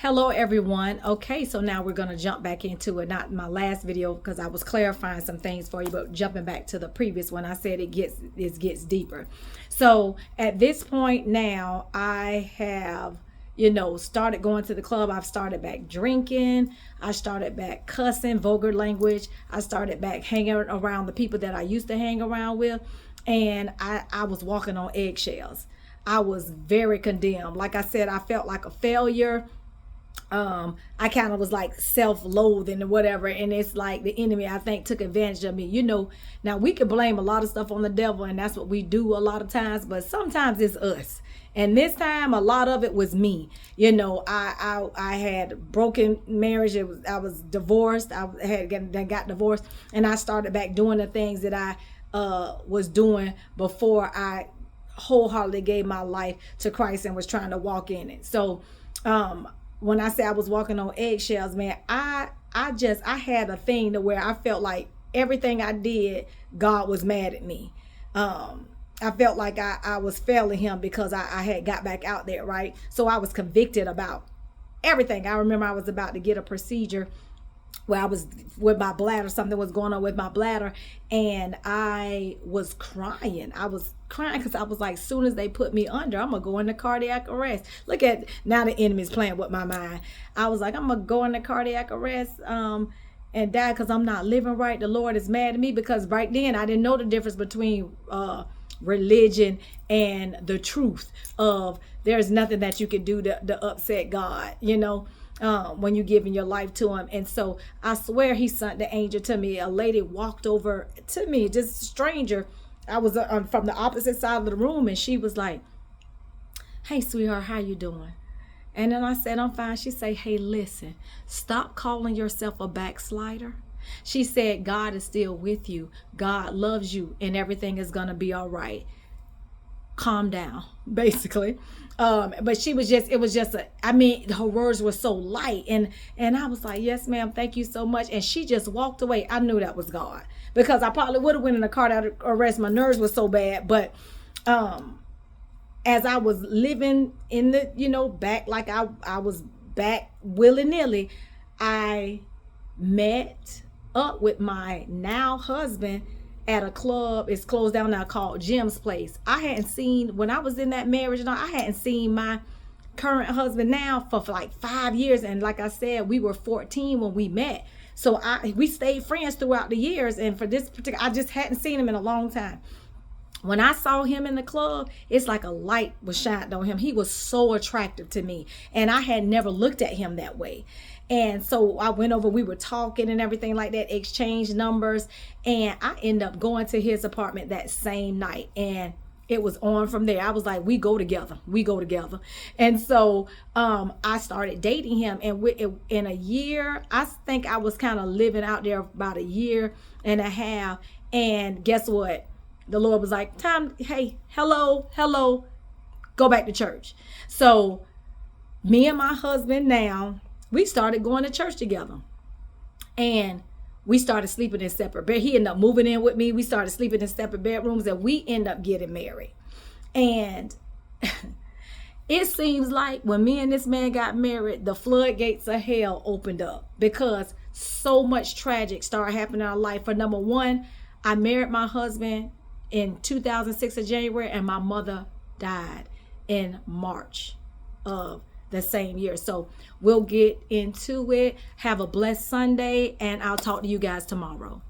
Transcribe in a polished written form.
Hello everyone. Okay, so now we're going to jump back into it. Not my last video because I was clarifying some things for you, but jumping back to the previous one, I said it gets deeper. So at this point now, I have started going to the club. I've started back drinking. I started back cussing, vulgar language. I started back hanging around the people that I used to hang around with, and I was walking on eggshells. I was very condemned. Like I said, I felt like a failure. I kind of was like self-loathing or whatever, and it's like the enemy, I think, took advantage of me. Now we can blame a lot of stuff on the devil, and that's what we do a lot of times, but sometimes it's us. And this time, a lot of it was me. I had broken marriage. I was divorced. I got divorced, and I started back doing the things that I was doing before I wholeheartedly gave my life to Christ and was trying to walk in it. So, when I say I was walking on eggshells, man, I had a thing to where I felt like everything I did, God was mad at me. I felt like I was failing him because I had got back out there, right? So I was convicted about everything. I remember I was about to get a procedure where I was with my bladder, something was going on with my bladder, and I was crying. I was crying because I was like, soon as they put me under, I'm gonna go into cardiac arrest. Look at now, the enemy's playing with my mind. I was like, I'm gonna go into cardiac arrest and die because I'm not living right. The Lord is mad at me, because right then I didn't know the difference between religion and the truth of there's nothing that you can do to upset God, when you're giving your life to him. And so I swear he sent the angel to me. A lady walked over to me, just a stranger. I was from the opposite side of the room, and she was like, "Hey sweetheart, how you doing?" And then I said, "I'm fine." She said, "Hey, listen, stop calling yourself a backslider." She said, "God is still with you. God loves you, and everything is gonna be all right. Calm down," basically. But she was just, it was just her words were so light, and I was like, "Yes ma'am, thank you so much." And she just walked away. I knew that was God, because I probably would have went in a cardiac arrest. My nerves were so bad. But as I was living in the back, like I was back willy-nilly, I met up with my now husband at a club. It's closed down now, called Jim's Place. I hadn't seen, when I was in that marriage, I hadn't seen my current husband now for like 5 years. And like I said, we were 14 when we met. So we stayed friends throughout the years. And for this particular, I just hadn't seen him in a long time. When I saw him in the club, it's like a light was shined on him. He was so attractive to me, and I had never looked at him that way. And so I went over, we were talking and everything like that, exchanged numbers, and I ended up going to his apartment that same night, and it was on from there. I was like, we go together. And so I started dating him, and in a year, I think I was kind of living out there about a year and a half, and guess what? The Lord was like, hello, go back to church. So me and my husband now, we started going to church together, and we started sleeping in separate beds. He ended up moving in with me. We started sleeping in separate bedrooms, and we ended up getting married. And it seems like when me and this man got married, the floodgates of hell opened up, because so much tragic started happening in our life. For number one, I married my husband in 2006 of January, and my mother died in March of the same year. So we'll get into it. Have a blessed Sunday, and I'll talk to you guys tomorrow.